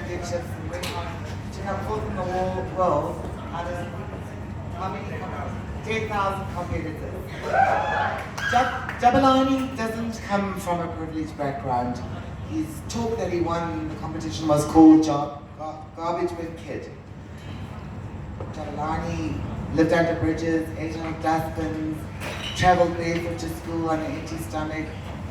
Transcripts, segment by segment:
championships and went on to come fourth in the world out of how many? 10,000 competitors. Jabulani doesn't come from a privileged background. His talk that he won the competition was called Garbage Bin Kid. Jabulani lived under bridges, ate on dustbins, travelled barefoot to school on an empty stomach.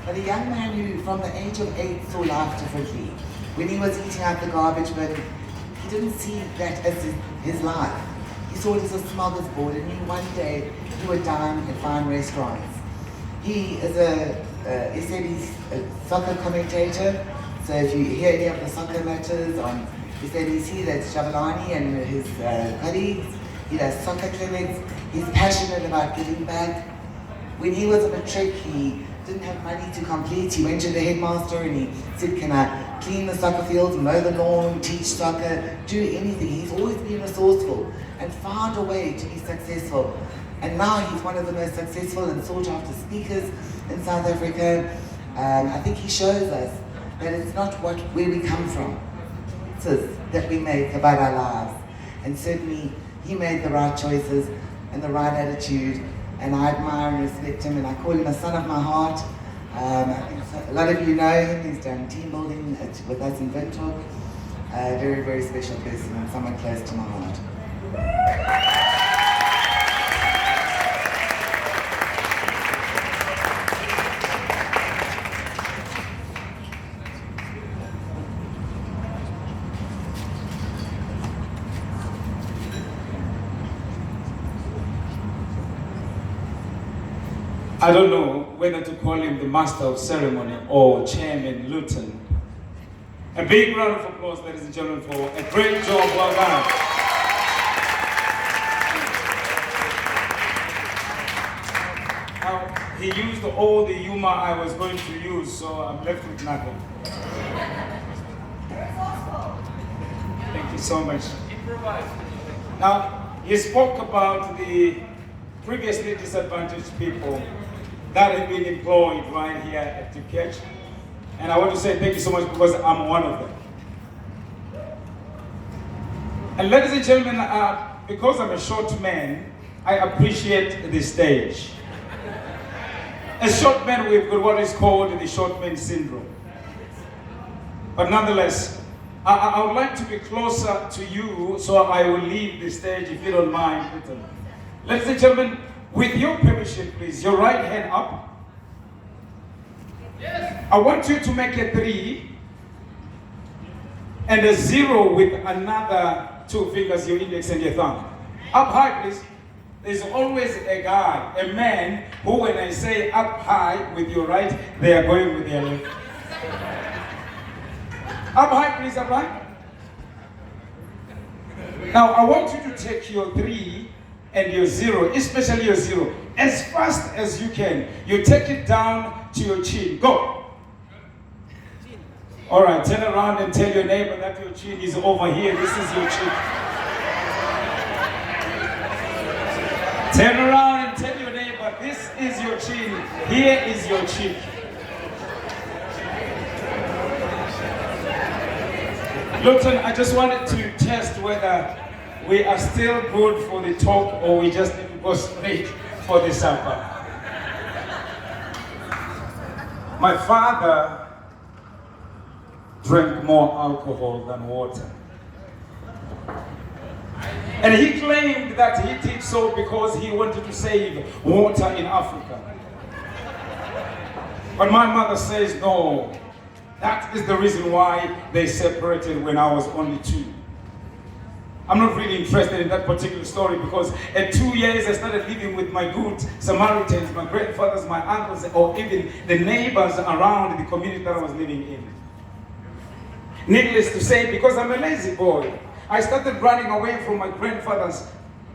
But a young man who, from the age of 8, saw life differently. When he was eating out the garbage bin, he didn't see that as his life. He saw it as a smorgasbord, and knew one day he would dine in fine restaurants. He is he said he's a soccer commentator, so if you hear any of the soccer matches on, he said you see that Jabulani and his colleagues, he does soccer clinics, he's passionate about giving back. When he was on a trek, he didn't have money to complete. He went to the headmaster and he said, can I clean the soccer fields, mow the lawn, teach soccer, do anything. He's always been resourceful and found a way to be successful. And now he's one of the most successful and sought after speakers in South Africa. I think he shows us that it's not where we come from, it's that we make about our lives. And certainly he made the right choices and the right attitude, and I admire and respect him, and I call him a son of my heart. I think a lot of you know him. He's done team building with us in Windhoek. A very, very special person and someone close to my heart. I don't know whether to call him the master of ceremony or Chairman Luton. A big round of applause, ladies and gentlemen, for a great job, well done. Now, he used all the humor I was going to use, so I'm left with nothing. Thank you so much. Improvise. Now, he spoke about the previously disadvantaged people that have been employed right here at TKH. And I want to say thank you so much because I'm one of them. And ladies and gentlemen, because I'm a short man, I appreciate the stage. As short men, we've got what is called the short man syndrome. But nonetheless, I would like to be closer to you, so I will leave the stage if you don't mind. Ladies and gentlemen, with your permission, please, your right hand up. Yes. I want you to make a 3 and a 0 with another 2 fingers, your index and your thumb. Up high, please. There's always a guy, a man, who when I say up high with your right, they are going with their left. Up high, please, up high. Now, I want you to take your 3 and your 0, especially your 0, as fast as you can. You take it down to your chin. Go. All right, turn around and tell your neighbor that your chin is over here. This is your chin. Turn around and tell your neighbor, this is your chin. Here is your chin. Luton, I just wanted to test whether we are still good for the talk or we just need to go straight for the supper. My father drank more alcohol than water. And he claimed that he did so because he wanted to save water in Africa. But my mother says, no, that is the reason why they separated when I was only 2. I'm not really interested in that particular story because at 2 years I started living with my good Samaritans, my grandfathers, my uncles, or even the neighbors around the community that I was living in. Needless to say, because I'm a lazy boy, I started running away from my grandfather's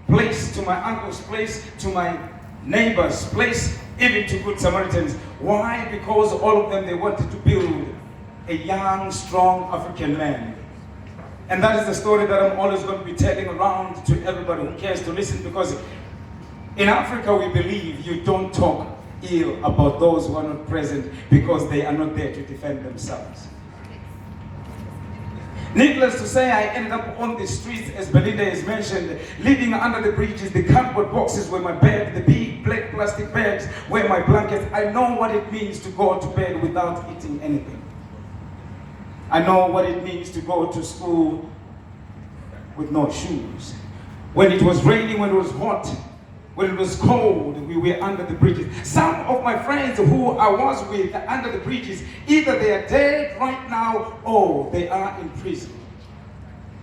place to my uncle's place to my neighbor's place, even to good Samaritans. Why? Because all of them, they wanted to build a young, strong African man. And that is the story that I'm always going to be telling around to everybody who cares to listen, because in Africa we believe you don't talk ill about those who are not present because they are not there to defend themselves. Needless to say, I ended up on the streets, as Belinda has mentioned, living under the bridges. The cardboard boxes were my bed, the big black plastic bags were my blankets. I know what it means to go to bed without eating anything. I know what it means to go to school with no shoes. When it was raining, when it was hot, when it was cold, we were under the bridges. Some of my friends who I was with under the bridges, either they are dead right now or they are in prison.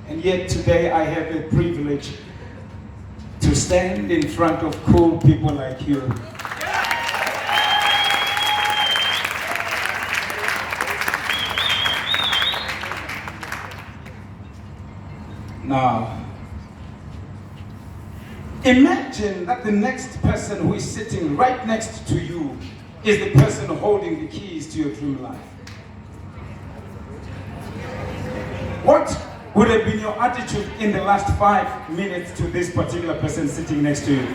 And yet today I have the privilege to stand in front of cool people like you. Now, imagine that the next person who is sitting right next to you is the person holding the keys to your dream life. What would have been your attitude in the last 5 minutes to this particular person sitting next to you?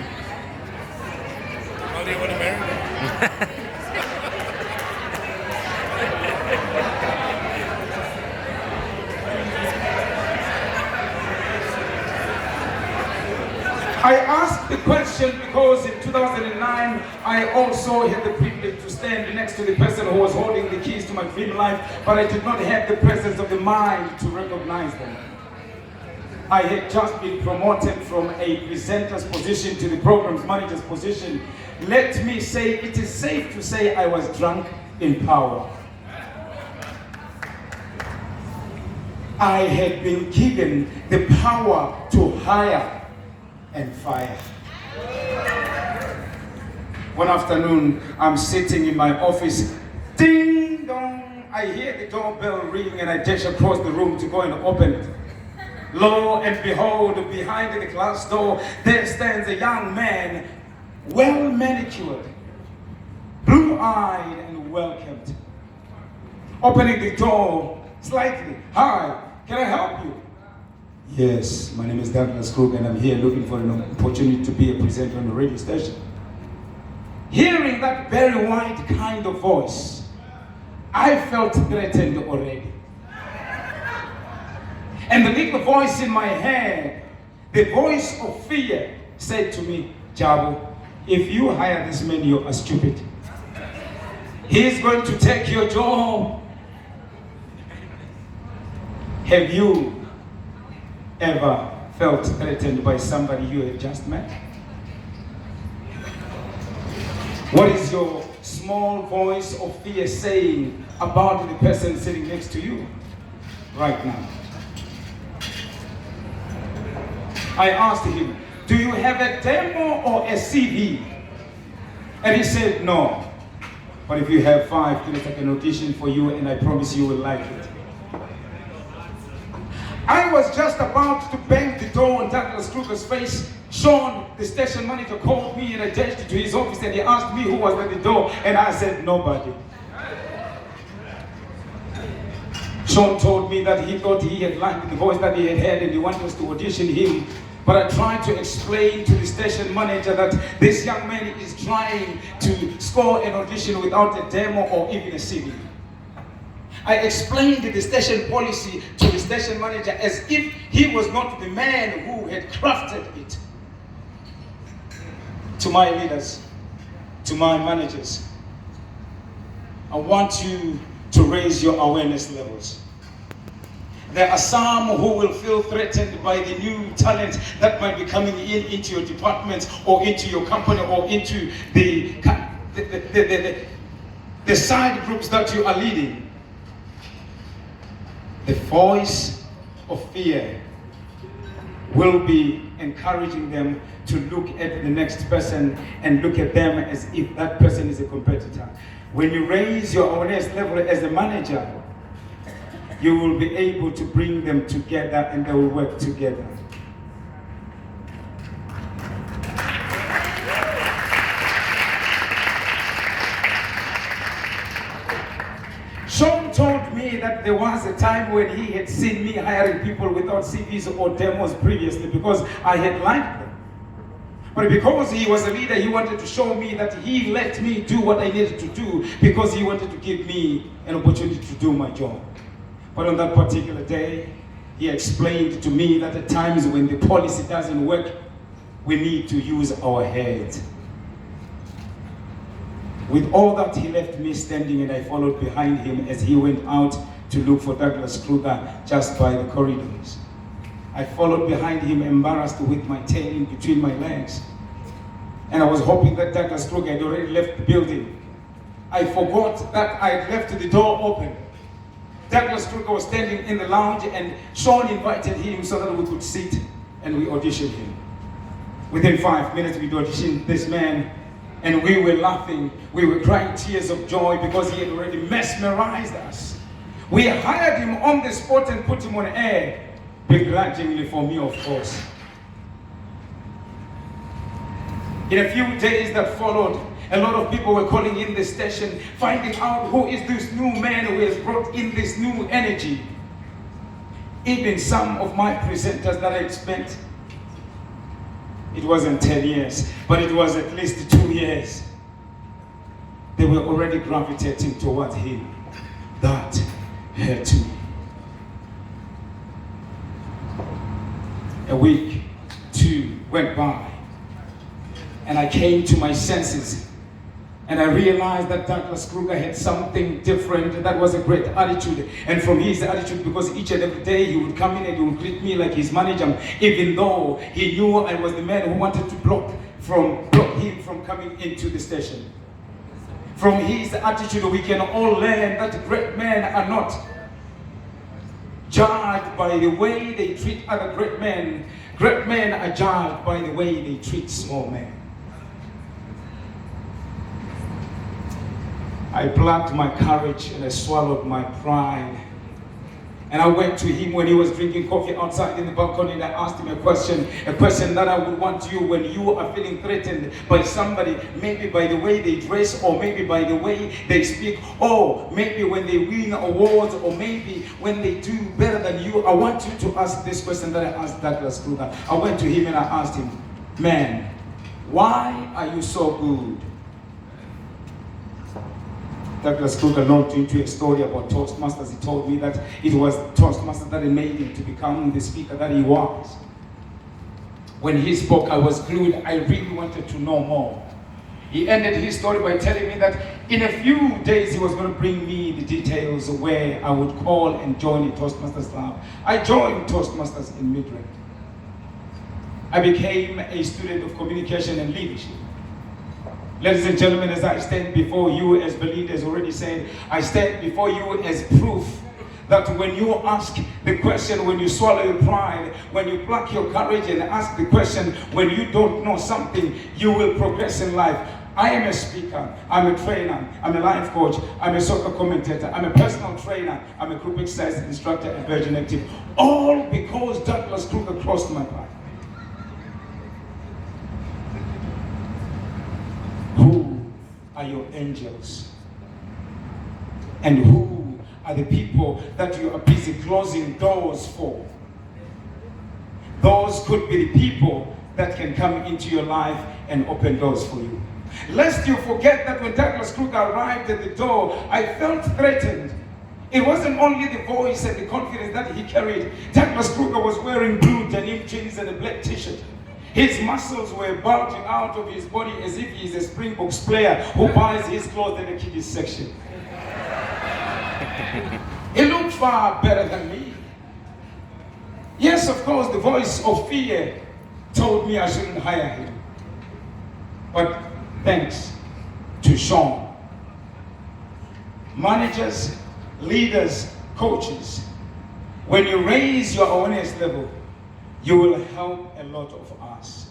Oh, do you want to marry me? I asked the question because in 2009, I also had the privilege to stand next to the person who was holding the keys to my dream life, but I did not have the presence of the mind to recognize them. I had just been promoted from a presenter's position to the program's manager's position. Let me say, it is safe to say I was drunk in power. I had been given the power to hire and fire. One afternoon, I'm sitting in my office. Ding dong! I hear the doorbell ring and I dash across the room to go and open it. Lo and behold, behind the glass door, there stands a young man, well manicured, blue-eyed and well-kept. Opening the door slightly. Hi, can I help you? Yes, my name is Douglas Krug and I'm here looking for an opportunity to be a presenter on the radio station. Hearing that very wide kind of voice, I felt threatened already. And the little voice in my head, the voice of fear, said to me, Jabu, if you hire this man, you are stupid. He's going to take your job. Have you ever felt threatened by somebody you have just met? What is your small voice of fear saying about the person sitting next to you right now? I asked him, do you have a demo or a CV? And he said, no. But if you have 5 minutes, I can audition for you and I promise you will like it. I was just about to bang the door on Douglas Kruger's face. Sean, the station manager, called me and I dashed to his office and he asked me who was at the door and I said, nobody. Sean told me that he thought he had liked the voice that he had heard and he wanted us to audition him. But I tried to explain to the station manager that this young man is trying to score an audition without a demo or even a CV. I explained the station policy to the station manager as if he was not the man who had crafted it. To my leaders, to my managers, I want you to raise your awareness levels. There are some who will feel threatened by the new talent that might be coming into your department or into your company or into the side groups that you are leading. The voice of fear will be encouraging them to look at the next person and look at them as if that person is a competitor. When you raise your awareness level as a manager, you will be able to bring them together and they will work together. Sean told me that there was a time when he had seen me hiring people without CVs or demos previously because I had liked them. But because he was a leader, he wanted to show me that he let me do what I needed to do because he wanted to give me an opportunity to do my job. But on that particular day, he explained to me that at times when the policy doesn't work, we need to use our heads. With all that, he left me standing and I followed behind him as he went out to look for Douglas Kruger just by the corridors. I followed behind him, embarrassed with my tail in between my legs. And I was hoping that Douglas Kruger had already left the building. I forgot that I had left the door open. Douglas Kruger was standing in the lounge and Sean invited him so that we could sit and we auditioned him. Within 5 minutes we auditioned this man and we were laughing. We were crying tears of joy because he had already mesmerized us. We hired him on the spot and put him on air, begrudgingly for me, of course. In a few days that followed, a lot of people were calling in the station, finding out who is this new man who has brought in this new energy. Even some of my presenters that I expect, it wasn't 10 years, but it was at least 2 years. They were already gravitating towards him. That hurt me. A week, 2 went by, and I came to my senses. And I realized that Douglas Kruger had something different. That was a great attitude. And from his attitude, because each and every day he would come in and he would greet me like his manager, even though he knew I was the man who wanted to block him from coming into the station. From his attitude, we can all learn that great men are not judged by the way they treat other great men. Great men are judged by the way they treat small men. I plucked my courage and I swallowed my pride. And I went to him when he was drinking coffee outside in the balcony and I asked him a question that I would want you when you are feeling threatened by somebody, maybe by the way they dress, or maybe by the way they speak, or maybe when they win awards, or maybe when they do better than you. I want you to ask this question that I asked Douglas Kruger. I went to him and I asked him, man, why are you so good? Douglas Kruger launched into a story about Toastmasters. He told me that it was Toastmasters that made him to become the speaker that he was. When he spoke, I was glued. I really wanted to know more. He ended his story by telling me that in a few days he was going to bring me the details of where I would call and join the Toastmasters Club. I joined Toastmasters in Midrand. I became a student of communication and leadership. Ladies and gentlemen, as I stand before you, as Belinda has already said, I stand before you as proof that when you ask the question, when you swallow your pride, when you pluck your courage and ask the question, when you don't know something, you will progress in life. I am a speaker, I'm a trainer, I'm a life coach, I'm a soccer commentator, I'm a personal trainer, I'm a group exercise instructor and Virgin Active. All because Douglas Kruger crossed my path. Who are your angels? And who are the people that you are busy closing doors for? Those could be the people that can come into your life and open doors for you. Lest you forget that when Douglas Kruger arrived at the door, I felt threatened. It wasn't only the voice and the confidence that he carried. Douglas Kruger was wearing blue denim jeans and a black t-shirt. His muscles were bulging out of his body as if he's a Springboks player who buys his clothes in the kiddies section. He looked far better than me. Yes, of course, the voice of fear told me I shouldn't hire him. But thanks to Sean, managers, leaders, coaches, when you raise your awareness level, you will help a lot of us.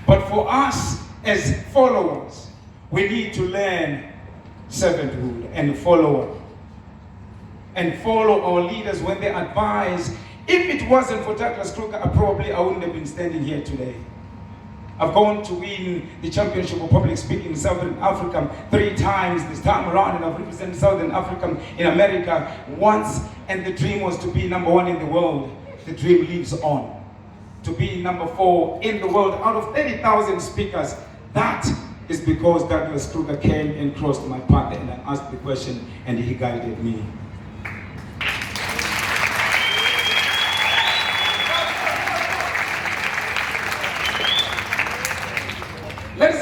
But for us as followers, we need to learn servanthood and follow our leaders when they advise. If it wasn't for Douglas Kruger, I wouldn't have been standing here today. I've gone to win the championship of public speaking in Southern Africa 3 times this time around, and I've represented Southern Africa in America once, and the dream was to be number 1 in the world. The dream lives on. To be number 4 in the world out of 30,000 speakers. That is because Douglas Kruger came and crossed my path and I asked the question and he guided me.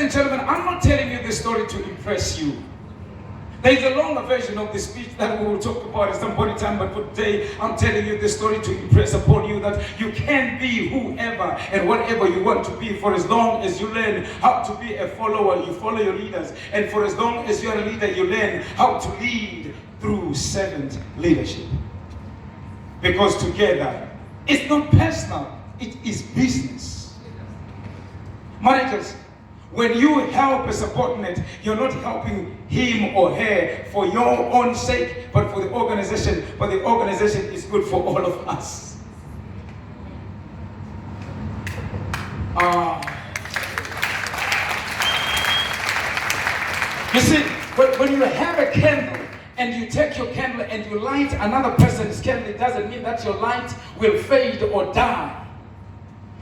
and gentlemen, I'm not telling you this story to impress you. There is a longer version of the speech that we will talk about at some point in time, but for today, I'm telling you this story to impress upon you that you can be whoever and whatever you want to be, for as long as you learn how to be a follower, you follow your leaders, and for as long as you're a leader, you learn how to lead through servant leadership. Because together, it's not personal, it is business. Managers, when you help a subordinate, you're not helping him or her for your own sake, but for the organization. But the organization is good for all of us. You see, when you have a candle and you take your candle and you light another person's candle, it doesn't mean that your light will fade or die.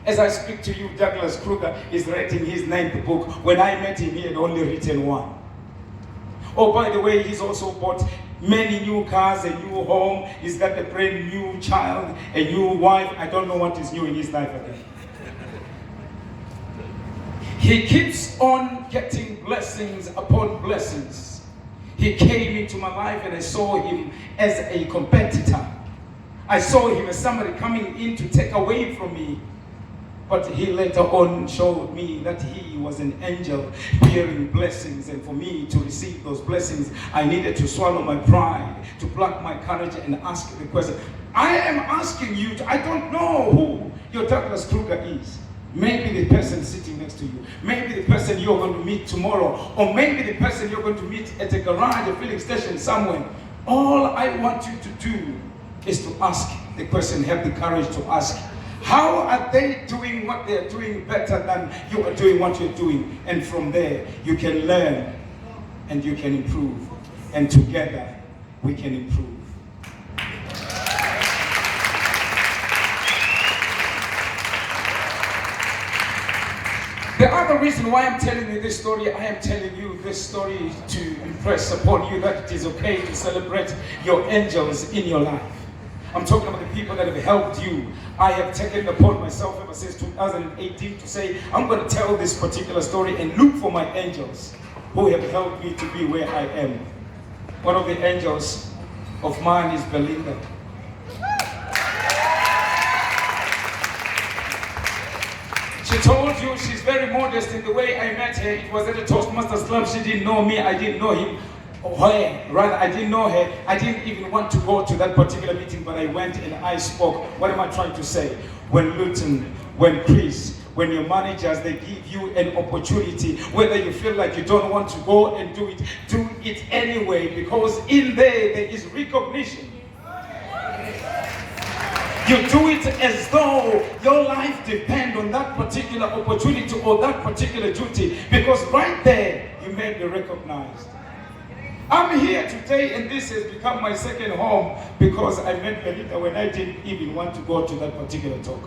As I speak to you, Douglas Kruger is writing his 9th book. When I met him, he had only written 1. Oh, by the way, he's also bought many new cars, a new home. He's got a brand new child, a new wife. I don't know what is new in his life again. He keeps on getting blessings upon blessings. He came into my life and I saw him as a competitor. I saw him as somebody coming in to take away from me. But he later on showed me that he was an angel bearing blessings, and for me to receive those blessings, I needed to swallow my pride, to pluck my courage and ask the question. I am asking you, I don't know who your Douglas Kruger is. Maybe the person sitting next to you, maybe the person you're going to meet tomorrow, or maybe the person you're going to meet at a garage, a filling station somewhere. All I want you to do is to ask the question, have the courage to ask, how are they doing what they're doing better than you are doing what you're doing? And from there, you can learn and you can improve. And together, we can improve. The other reason why I'm telling you this story, I am telling you this story to impress upon you that it is okay to celebrate your angels in your life. I'm talking about the people that have helped you. I have taken it upon myself ever since 2018 to say, I'm going to tell this particular story and look for my angels who have helped me to be where I am. One of the angels of mine is Belinda. She told you she's very modest in the way I met her. It was at a Toastmasters club. She didn't know me. I didn't know him. Rather, I didn't know her. I didn't even want to go to that particular meeting, but I went and I spoke. What am I trying to say? When Luton, when Chris, when your managers, they give you an opportunity, whether you feel like you don't want to go and do it anyway, because in there is recognition. You do it as though your life depends on that particular opportunity or that particular duty, because right there, you may be recognized. I'm here today and this has become my second home because I met Belinda when I didn't even want to go to that particular talk.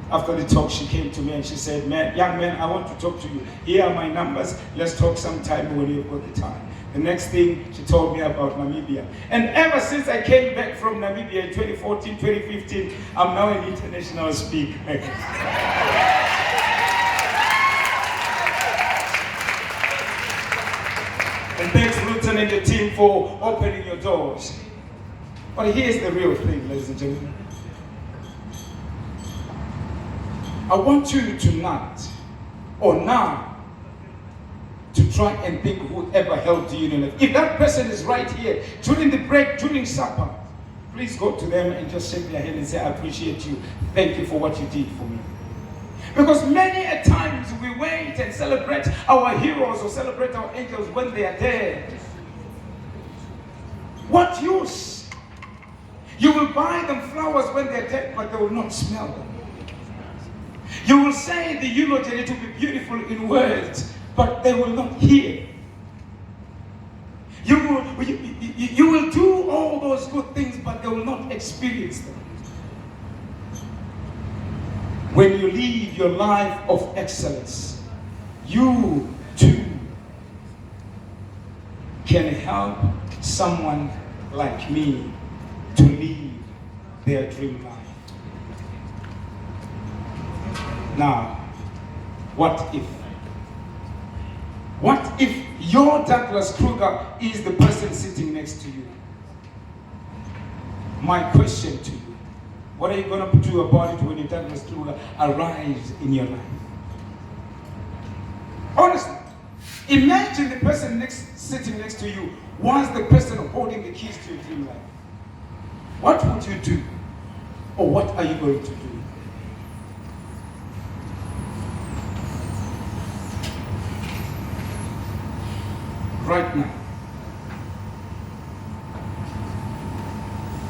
After the talk, she came to me and she said, young man, I want to talk to you. Here are my numbers. Let's talk sometime when you've got the time. The next thing, she told me about Namibia. And ever since I came back from Namibia in 2014, 2015, I'm now an international speaker. And thanks, Luton and the team, for opening your doors. But here's the real thing, ladies and gentlemen. I want you tonight, or now, to try and think whoever helped you in your life. If that person is right here, during the break, during supper, please go to them and just shake their hand and say, I appreciate you. Thank you for what you did for me. Because many a times we wait and celebrate our heroes or celebrate our angels when they are dead. What use? You will buy them flowers when they are dead, but they will not smell them. You will say the eulogy and it will be beautiful in words, but they will not hear. You will do all those good things, but they will not experience them. When you live your life of excellence, you too can help someone like me to live their dream life. Now, what if What if your Douglas Kruger is the person sitting next to you? My question to you, what are you going to do about it when your Douglas Kruger arrives in your life? Honestly, imagine the person sitting next to you was the person holding the keys to your dream life. What would you do? Or what are you going to do? Right now,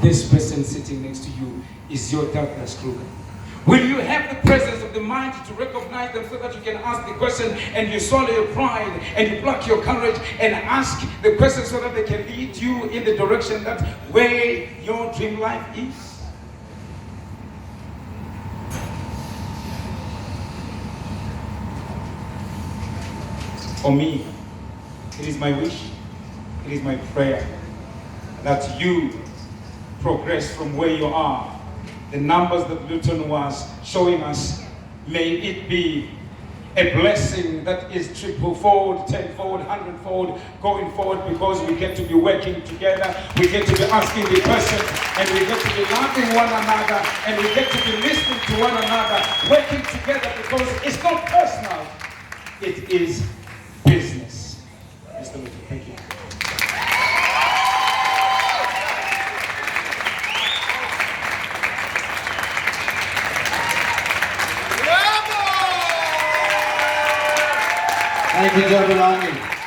this person sitting next to you is your Douglas Kruger. Will you have the presence of the mind to recognize them so that you can ask the question and you swallow your pride and you pluck your courage and ask the question so that they can lead you in the direction that where your dream life is? For me, it is my wish, it is my prayer that you progress from where you are. The numbers that Luton was showing us, may it be a blessing that is triple-fold, tenfold, hundredfold going forward, because we get to be working together, we get to be asking the question, and we get to be loving one another, and we get to be listening to one another, working together, because it's not personal, it is business. Mr. Luton, thank you. Thank you, Jabulani.